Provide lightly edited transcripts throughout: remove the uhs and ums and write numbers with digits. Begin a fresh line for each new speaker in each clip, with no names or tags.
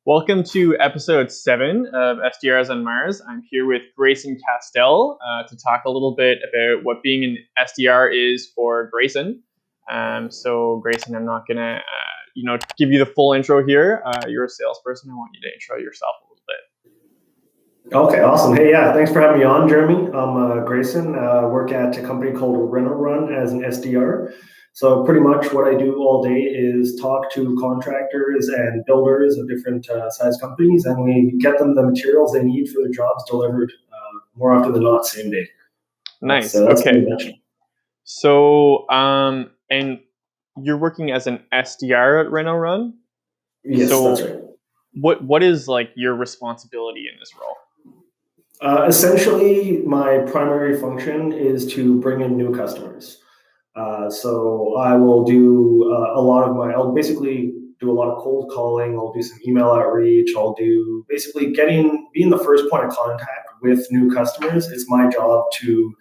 Welcome to episode 7 of SDRs on Mars. I'm here with Grayson Castell to talk a little bit about what being an SDR is for Grayson. So Grayson, I'm not going to give you the full intro here. You're a salesperson. I want you to intro yourself a little bit.
Okay, awesome. Hey, yeah, thanks for having me on, Jeremy. I'm Grayson. Work at a company called RenoRun as an SDR. So pretty much what I do all day is talk to contractors and builders of different size companies, and we get them the materials they need for their jobs delivered more often than not same day.
Nice.
That's
okay. So, and you're working as an SDR at RenoRun?
Yes, so that's right.
What is like your responsibility in this role?
Essentially, my primary function is to bring in new customers. So I will do I'll basically do a lot of cold calling. I'll do some email outreach. I'll do basically being the first point of contact with new customers. It's my job to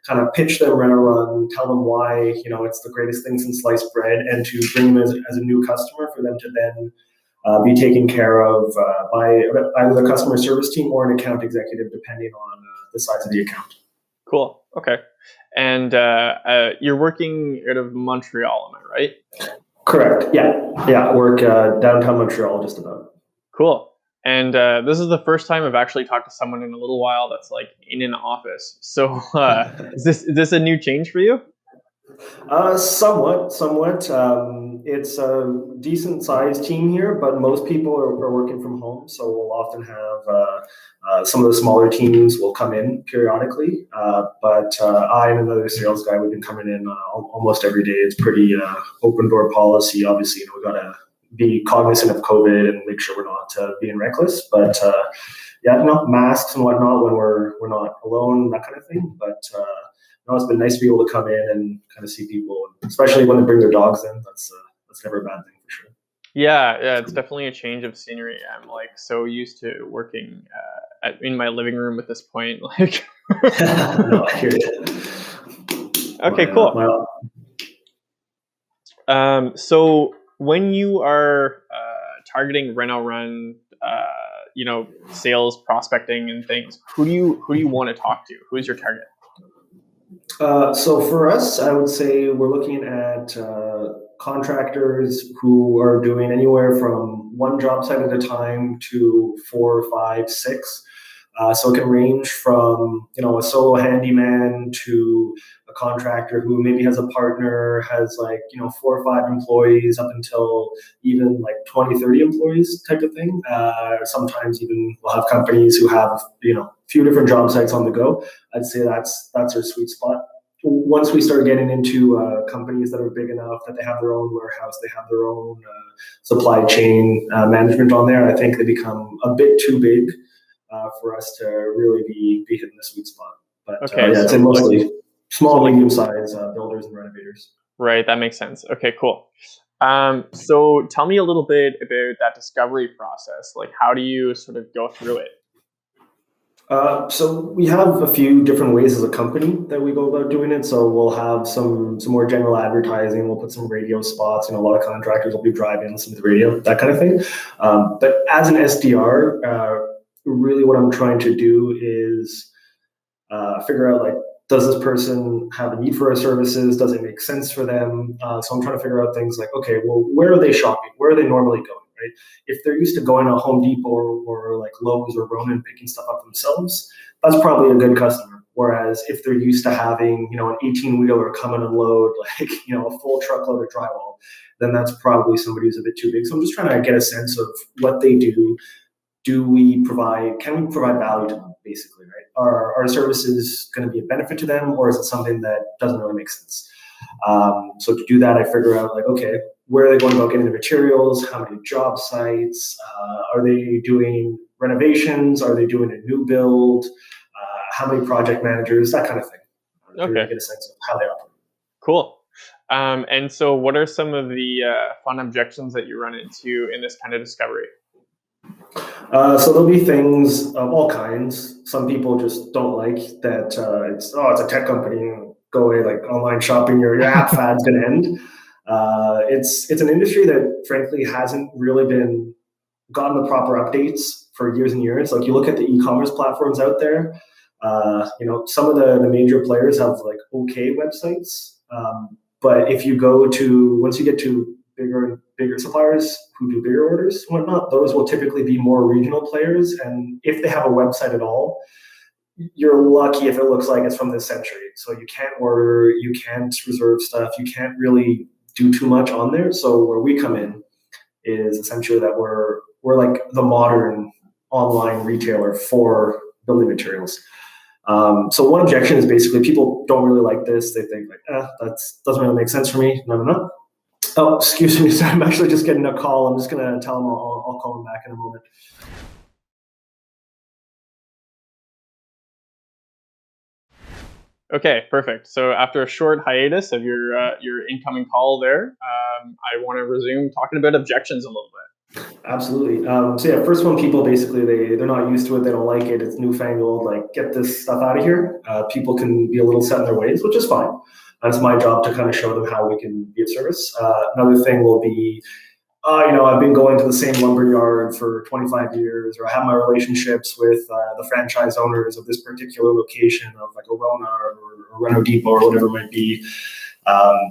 kind of pitch them RenoRun, tell them why, it's the greatest thing since sliced bread, and to bring them as a new customer for them to then be taken care of by either the customer service team or an account executive, depending on the size of the account.
Cool. Okay. And you're working out of Montreal, am I right?
Correct. Yeah. Work downtown Montreal, just about.
Cool. And this is the first time I've actually talked to someone in a little while that's like in an office. So is this a new change for you?
Somewhat. It's a decent sized team here, but most people are working from home. So we'll often have some of the smaller teams will come in periodically. But I and another sales guy, we've been coming in almost every day. It's pretty open door policy. Obviously, we got to be cognizant of COVID and make sure we're not being reckless. But masks and whatnot when we're not alone, that kind of thing. But it's been nice to be able to come in and kind of see people, especially when they bring their dogs in. That's never a bad thing for sure.
Yeah, it's definitely a change of scenery. I'm like so used to working in my living room at this point. Like,
no, I hear you.
Okay, cool. So when you are targeting RenoRun, sales prospecting and things, who do you want to talk to? Who is your target?
So for us, I would say we're looking at contractors who are doing anywhere from one job site at a time to 4, 5, 6. So it can range from, a solo handyman to a contractor who maybe has a partner, has 4 or 5 employees, up until even 20, 30 employees type of thing. Sometimes even we'll have companies who have, few different job sites on the go. I'd say that's our sweet spot. Once we start getting into companies that are big enough that they have their own warehouse, they have their own supply chain management on there, I think they become a bit too big for us to really be hitting the sweet spot. But it's mostly small, medium-sized builders and renovators.
Right, that makes sense. Okay, cool. So tell me a little bit about that discovery process. Like, how do you sort of go through it?
So we have a few different ways as a company that we go about doing it. So we'll have some more general advertising. We'll put some radio spots. A lot of contractors will be driving, listening to the radio, that kind of thing. But as an SDR, really what I'm trying to do is figure out, does this person have a need for our services? Does it make sense for them? So I'm trying to figure out things like, okay, well, where are they shopping? Where are they normally going? Right? If they're used to going to Home Depot or Lowe's or Ronan picking stuff up themselves, that's probably a good customer. Whereas if they're used to having, an 18-wheeler come and unload, a full truckload of drywall, then that's probably somebody who's a bit too big. So I'm just trying to get a sense of what they do. Can we provide value to them, basically, right? Are our services going to be a benefit to them, or is it something that doesn't really make sense? So to do that, I figure out, okay, where are they going about getting the materials? How many job sites? Are they doing renovations? Are they doing a new build? How many project managers? That kind of thing.
Okay.
To get a sense of how they operate.
Cool. And so what are some of the fun objections that you run into in this kind of discovery?
So there'll be things of all kinds. Some people just don't like that it's a tech company. Go away, online shopping, your app fad's going to end. It's an industry that frankly hasn't really been gotten the proper updates for years and years. Like you look at the e-commerce platforms out there, some of the major players have like okay websites. But if you go to, once you get to bigger and bigger suppliers who do bigger orders and whatnot, those will typically be more regional players. And if they have a website at all, you're lucky if it looks like it's from this century. So you can't order, you can't reserve stuff, you can't really do too much on there. So where we come in is essentially that we're like the modern online retailer for building materials. So one objection is basically people don't really like this. They think like, that doesn't really make sense for me. No. Oh, excuse me. Sorry, I'm actually just getting a call. I'm just gonna tell them I'll call them back in a moment.
Okay, perfect. So after a short hiatus of your incoming call there, I want to resume talking about objections a little bit.
Absolutely. So yeah, first one, people basically they're not used to it. They don't like it. It's newfangled. Like, get this stuff out of here. People can be a little set in their ways, which is fine. That's my job to kind of show them how we can be of service. Another thing will be, I've been going to the same lumberyard for 25 years, or I have my relationships with the franchise owners of this particular location of like a Rona or Renault Depot or whatever it might be.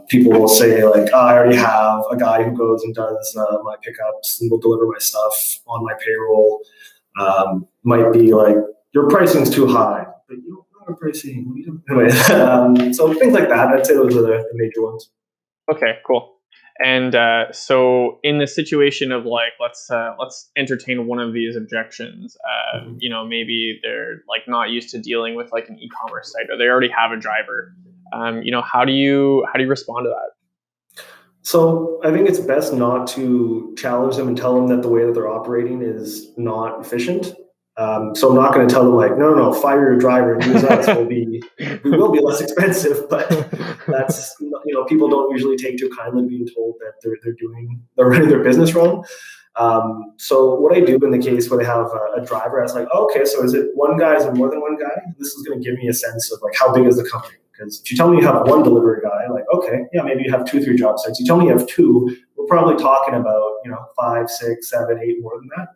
People will say like, I already have a guy who goes and does my pickups and will deliver my stuff on my payroll. Might be like, your pricing's too high, but you don't know our pricing. What are you doing? Anyway, so things like that. I'd say those are the major ones.
Okay, cool. And so in the situation of like, let's entertain one of these objections. Maybe they're like not used to dealing with like an e-commerce site, or they already have a driver. How do you respond to that?
So I think it's best not to challenge them and tell them that the way that they're operating is not efficient. So I'm not going to tell them like, no, fire your driver and use us. We will be less expensive, but that's, people don't usually take too kindly being told that they're running their business wrong. So what I do in the case where they have a driver, I was like, okay, so is it one guy? Is it more than one guy? This is going to give me a sense of like, how big is the company? Because if you tell me you have one delivery guy, like, okay, yeah, maybe you have 2-3 job sites. You tell me you have 2, we're probably talking about, 5, 6, 7, 8, more than that.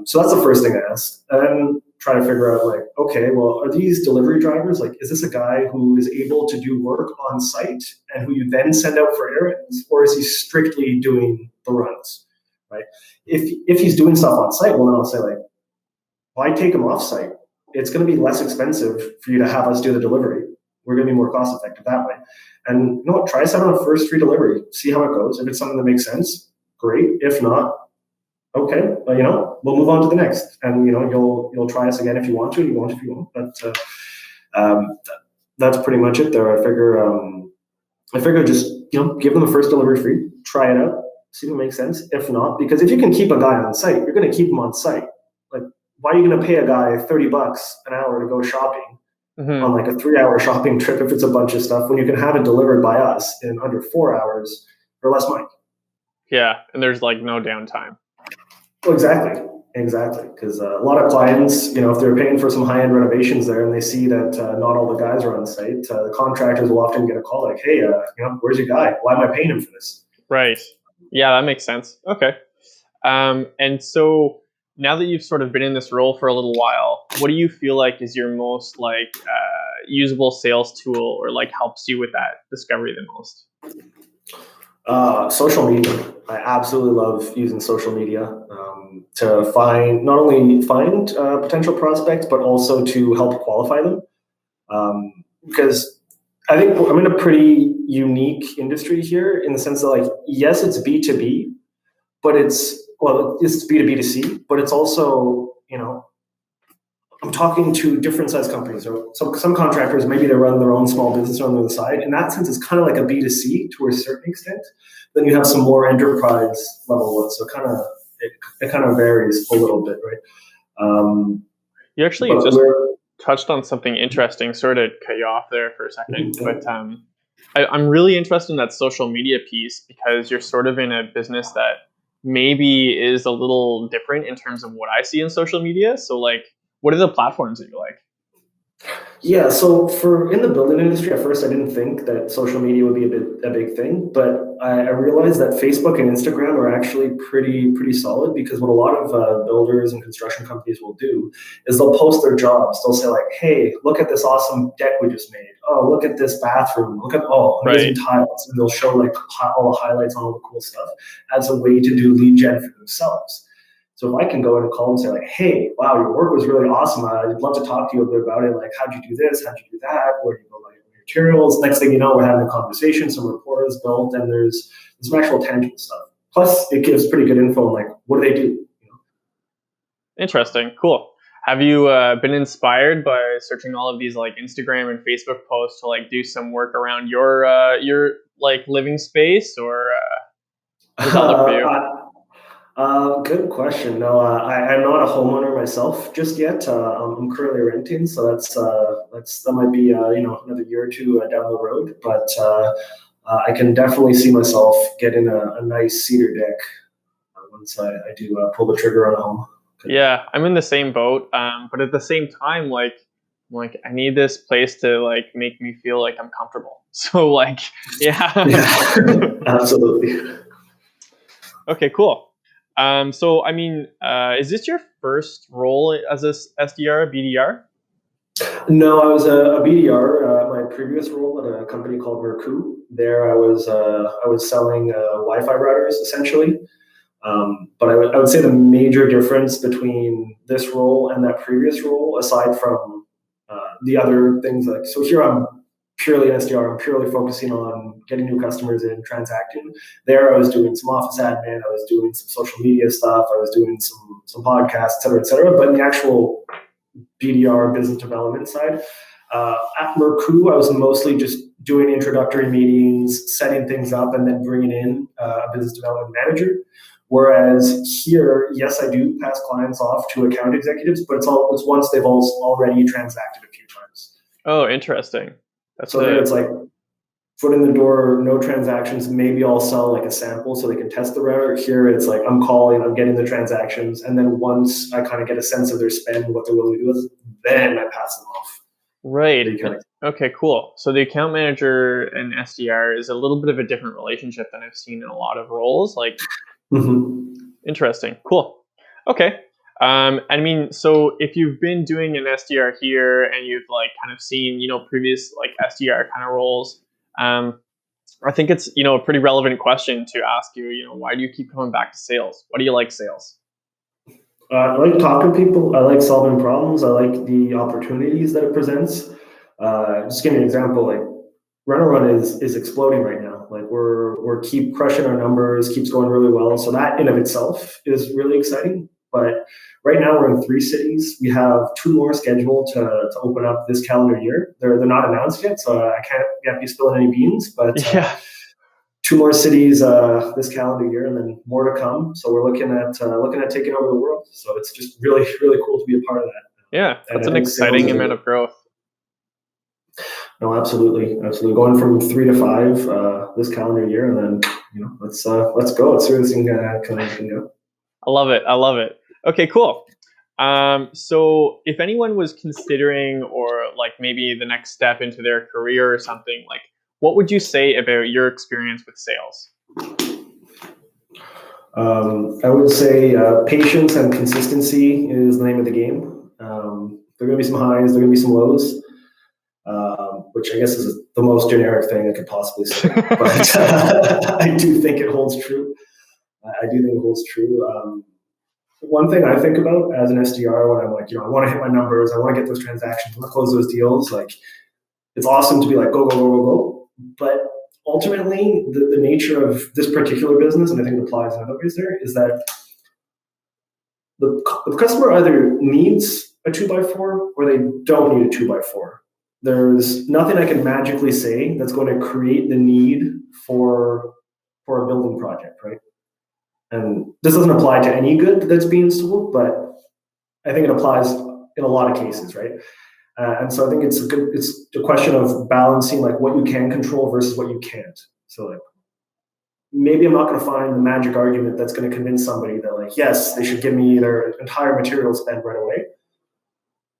So that's the first thing I asked. And then try to figure out like, okay, well, are these delivery drivers, like, is this a guy who is able to do work on site and who you then send out for errands, or is he strictly doing the runs, right? If he's doing stuff on site, well, then I'll say like, why take him off site? It's going to be less expensive for you to have us do the delivery. We're going to be more cost effective that way. And you know what? Try us out on a first free delivery. See how it goes. If it's something that makes sense, great. If not, okay. We'll move on to the next. And you'll try us again if you want to. You won't if you won't. But that's pretty much it. There, I figure just give them the first delivery free. Try it out. See if it makes sense. If not, because if you can keep a guy on site, you're going to keep him on site. Like, why are you going to pay a guy $30 an hour to go shopping? On like a 3-hour shopping trip if it's a bunch of stuff when you can have it delivered by us in under 4 hours for less money?
Yeah, and there's like no downtime.
Well, exactly. Because a lot of clients, if they're paying for some high-end renovations there and they see that not all the guys are on site, the contractors will often get a call like, hey, where's your guy? Why am I paying him for this?
Right. Yeah, that makes sense. Okay. And so now that you've sort of been in this role for a little while, what do you feel like is your most like usable sales tool, or like helps you with that discovery the most?
Social media. I absolutely love using social media to not only find potential prospects, but also to help qualify them. Because I think I'm in a pretty unique industry here in the sense that, like, yes, it's B2B, but it's B2B2C, but it's also, I'm talking to different size companies. So some contractors, maybe they run their own small business on the other side. In that sense, it's kind of like a B2C to a certain extent. Then you have some more enterprise level ones. So it kind of varies a little bit, right?
You actually just touched on something interesting. Sort of cut you off there for a second, but I'm really interested in that social media piece, because you're sort of in a business that maybe is a little different in terms of what I see in social media. So like, what are the platforms that you like?
Yeah, so for in the building industry, at first I didn't think that social media would be a big thing, but I realized that Facebook and Instagram are actually pretty solid because what a lot of builders and construction companies will do is they'll post their jobs. They'll say like, "Hey, look at this awesome deck we just made. Oh, look at this bathroom. Look at amazing
Right.
tiles," and they'll show like all the highlights on all the cool stuff as a way to do lead gen for themselves. So if I can go in and call and say like, "Hey, wow, your work was really awesome. I'd love to talk to you a bit about it. Like, how'd you do this? How'd you do that? Where do you go like materials?" Next thing you know, we're having a conversation. Some rapport is built, and there's some actual tangible stuff. Plus, it gives pretty good info on like what do they do. You know?
Interesting. Cool. Have you been inspired by searching all of these like Instagram and Facebook posts to like do some work around your like living space, or how does that look for you?
Good question. No, I'm not a homeowner myself just yet. I'm currently renting, so that might be another year or two down the road. But I can definitely see myself getting a nice cedar deck once I do pull the trigger on a home.
Yeah, I'm in the same boat. But at the same time, like I need this place to like make me feel like I'm comfortable. So like, yeah.
Yeah, absolutely.
Okay, cool. So I mean, is this your first role as a SDR, BDR?
No, I was a BDR. My previous role at a company called Mercu. There, I was selling Wi-Fi routers essentially. But I would say the major difference between this role and that previous role, aside from the other things like, so here I'm purely an SDR, I'm purely focusing on getting new customers in, transacting. There I was doing some office admin, I was doing some social media stuff, I was doing some podcasts, et cetera, et cetera. But in the actual BDR business development side, at Mercu, I was mostly just doing introductory meetings, setting things up, and then bringing in a business development manager. Whereas here, yes, I do pass clients off to account executives, but it's once they've already transacted a few times.
Oh, interesting. That's
So there,
a
it's like foot in the door, no transactions. Maybe I'll sell like a sample so they can test the router. Here, it's like I'm calling, I'm getting the transactions, and then once I kind of get a sense of their spend, what they're willing to do, then I pass them off.
right.
They kind of,
Okay, cool. So the account manager and SDR is a little bit of a different relationship than I've seen in a lot of roles. Like,
mm-hmm.
interesting. Cool. Okay. I mean, so if you've been doing an SDR here and you've like kind of seen, previous like SDR kind of roles, I think it's, a pretty relevant question to ask you, why do you keep coming back to sales? Why do you like sales?
I like talking to people. I like solving problems. I like the opportunities that it presents. Just give me an example. Like RenoRun is exploding right now. Like we're keep crushing our numbers, keeps going really well. So that in of itself is really exciting. But right now we're in 3 cities. We have 2 more scheduled to open up this calendar year. They're not announced yet, so I can't yet be spilling any beans. But
Yeah.
2 more cities this calendar year, and then more to come. So we're looking at taking over the world. So it's just really cool to be a part of that.
Yeah,
And
that's
I
an
think sales
exciting
is
amount of growth.
no, absolutely, going from 3 to 5 this calendar year, and then let's go. Let's see where this thing can go.
I love it. I love it. Okay, cool. So if anyone was considering or like maybe the next step into their career or something, like what would you say about your experience with sales?
I would say patience and consistency is the name of the game. There are going to be some highs, there are going to be some lows, which I guess is the most generic thing I could possibly say. But I do think it holds true. I do think it holds true. One thing I think about as an SDR when I'm like, I want to hit my numbers, I want to get those transactions, I want to close those deals. Like, it's awesome to be like, go. But ultimately, the nature of this particular business, and I think it applies in other ways there, is that the customer either needs a 2x4 or they don't need a 2x4. There's nothing I can magically say that's going to create the need for a building project, right? And this doesn't apply to any good that's being sold, but I think it applies in a lot of cases, right? And so I think it's a question of balancing like what you can control versus what you can't. So like maybe I'm not going to find the magic argument that's going to convince somebody that like, yes, they should give me their entire material spend right away.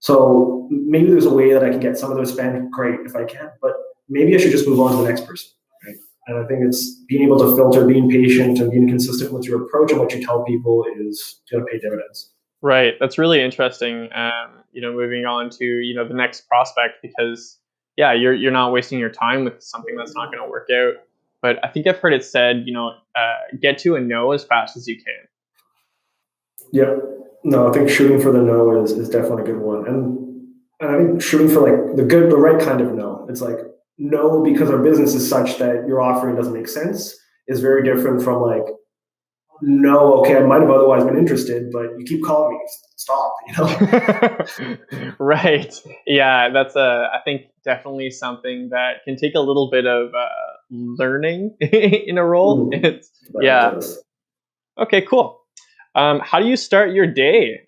So maybe there's a way that I can get some of those spent. Great if I can, but maybe I should just move on to the next person. Right? And I think it's being able to filter, being patient, and being consistent with your approach and what you tell people is going to pay dividends.
Right. That's really interesting. Moving on to, the next prospect, because yeah, you're not wasting your time with something that's not going to work out. But I think I've heard it said, get to a no as fast as you can.
Yeah. No, I think shooting for the no is definitely a good one. And I think shooting for like the right kind of no. It's like no because our business is such that your offering doesn't make sense is very different from like no, okay, I might have otherwise been interested, but you keep calling me. Stop,
Right. Yeah, that's I think definitely something that can take a little bit of learning in a role.
Mm-hmm.
Yeah. Okay, cool. How do you start your day?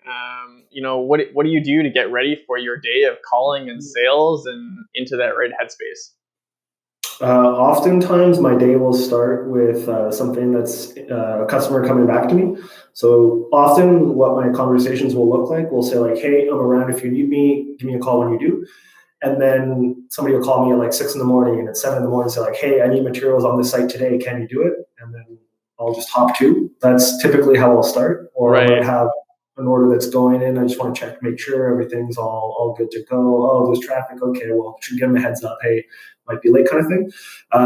What do you do to get ready for your day of calling and sales and into that right headspace?
Oftentimes, my day will start with something that's a customer coming back to me. So often, what my conversations will look like, we'll say like, "Hey, I'm around if you need me. Give me a call when you do." And then somebody will call me at like 6 in the morning, and at 7 in the morning, say like, "Hey, I need materials on this site today. Can you do it?" And then I'll just hop to. That's typically how I'll start. Or I might have an order that's going in. I just want to check, make sure everything's all good to go. Oh, there's traffic. Okay, well, should give them a heads up. Hey, might be late, kind of thing.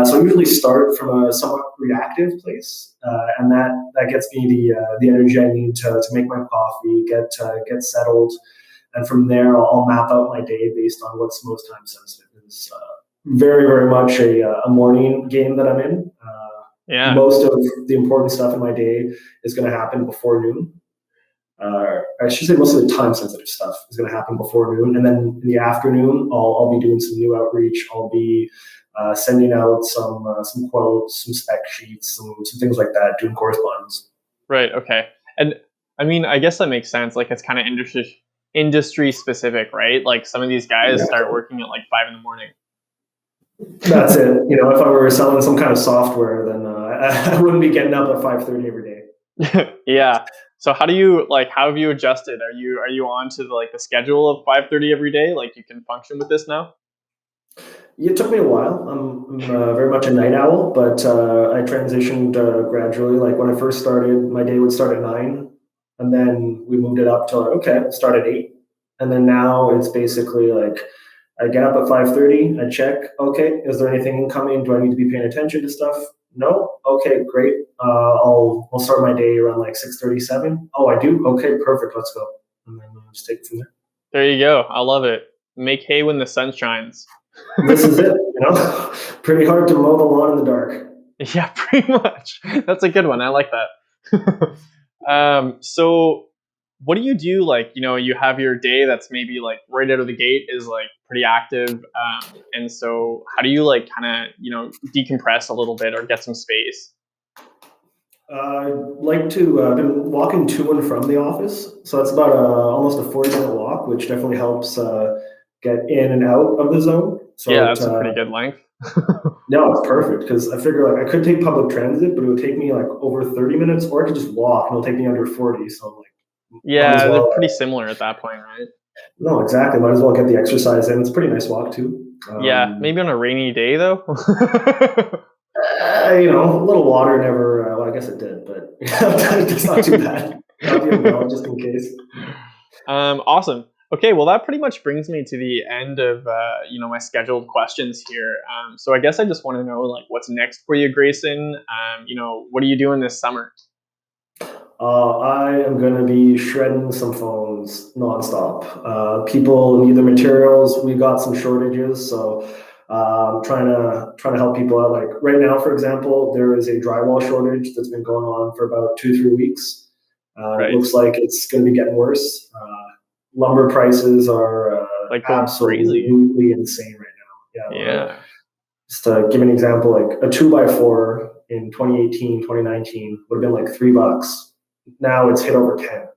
So I usually start from a somewhat reactive place, and that gets me the energy I need to make my coffee, get settled, and from there I'll map out my day based on what's most time sensitive. It's very very much a morning game that I'm in.
Yeah.
Most of the important stuff in my day is going to happen before noon. I should say most of the time sensitive stuff is going to happen before noon. And then in the afternoon, I'll be doing some new outreach. I'll be sending out some quotes, some spec sheets, some things like that, doing correspondence.
Right. Okay. And I mean, I guess that makes sense. Like it's kind of industry specific, right? Like some of these guys start working at like 5 in the morning.
That's it. If I were selling some kind of software, then I wouldn't be getting up at 5:30 every day.
Yeah. So how have you adjusted? Are you on to the schedule of 5:30 every day? Like you can function with this now?
It took me a while. I'm very much a night owl, but I transitioned gradually. Like when I first started, my day would start at 9, and then we moved it up to start at 8, and then now it's basically like I get up at 5:30. I check. Okay, is there anything incoming? Do I need to be paying attention to stuff? No. Okay, great. I'll start my day around like 6:37. Oh, I do. Okay, perfect. Let's go, and then just take it from there.
There you go. I love it. Make hay when the sun shines.
This is it. Pretty hard to mow the lawn in the dark.
Yeah, pretty much. That's a good one. I like that. So what do you do? Like, you have your day that's maybe like right out of the gate is like pretty active. And so how do you like kind of, decompress a little bit or get some space?
I like to, I've been walking to and from the office. So it's about almost a 40-minute walk, which definitely helps get in and out of the zone. So
yeah, that's a pretty good length.
No, it's perfect because I figure like I could take public transit, but it would take me like over 30 minutes, or I could just walk and it'll take me under 40. So like,
yeah, they're pretty similar at that point, right?
No, exactly. Might as well get the exercise in. It's a pretty nice walk too.
Yeah, maybe on a rainy day though.
A little water never. Well, I guess it did, but it's not too bad. Just in case.
Awesome. Okay, well, that pretty much brings me to the end of my scheduled questions here. So I guess I just want to know like what's next for you, Grayson. What are you doing this summer?
I am going to be shredding some phones nonstop. People need the materials. We got some shortages, so trying to help people out. Like right now, for example, there is a drywall shortage that's been going on for about 2-3 weeks. It looks like it's going to be getting worse. Lumber prices are
like
absolutely
crazy.
insane right now.
Yeah.
Just to give an example, like a 2x4 in 2018, 2019 would have been like $3. Now it's hit over 10.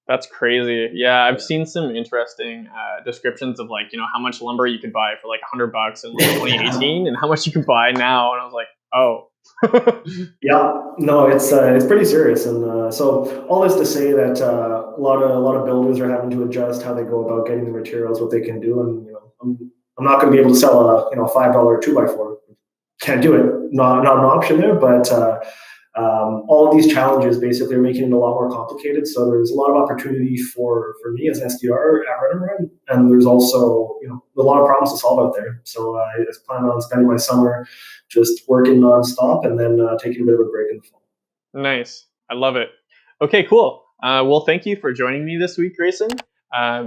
That's crazy. Yeah, I've seen some interesting descriptions of like, how much lumber you could buy for like $100 in like 2018 and how much you can buy now. And I was like, oh,
Yeah, no, it's pretty serious, and so all this to say that a lot of builders are having to adjust how they go about getting the materials, what they can do, and I'm not going to be able to sell a $5 2x4. Can't do it. Not an option there, but all of these challenges basically are making it a lot more complicated. So there's a lot of opportunity for me as an SDR at RenoRun, and there's also a lot of problems to solve out there. So I just plan on spending my summer just working nonstop, and then taking a bit of a break in the fall.
Nice. I love it. Okay, cool. Well, thank you for joining me this week, Grayson.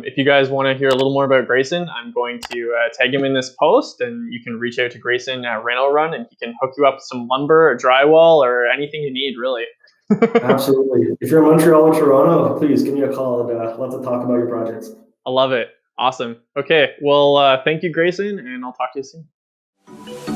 If you guys want to hear a little more about Grayson, I'm going to tag him in this post, and you can reach out to Grayson at RenoRun, and he can hook you up with some lumber or drywall or anything you need, really.
Absolutely. If you're in Montreal or Toronto, please give me a call. I'd love to talk about your projects.
I love it. Awesome. Okay. Well, thank you, Grayson, and I'll talk to you soon.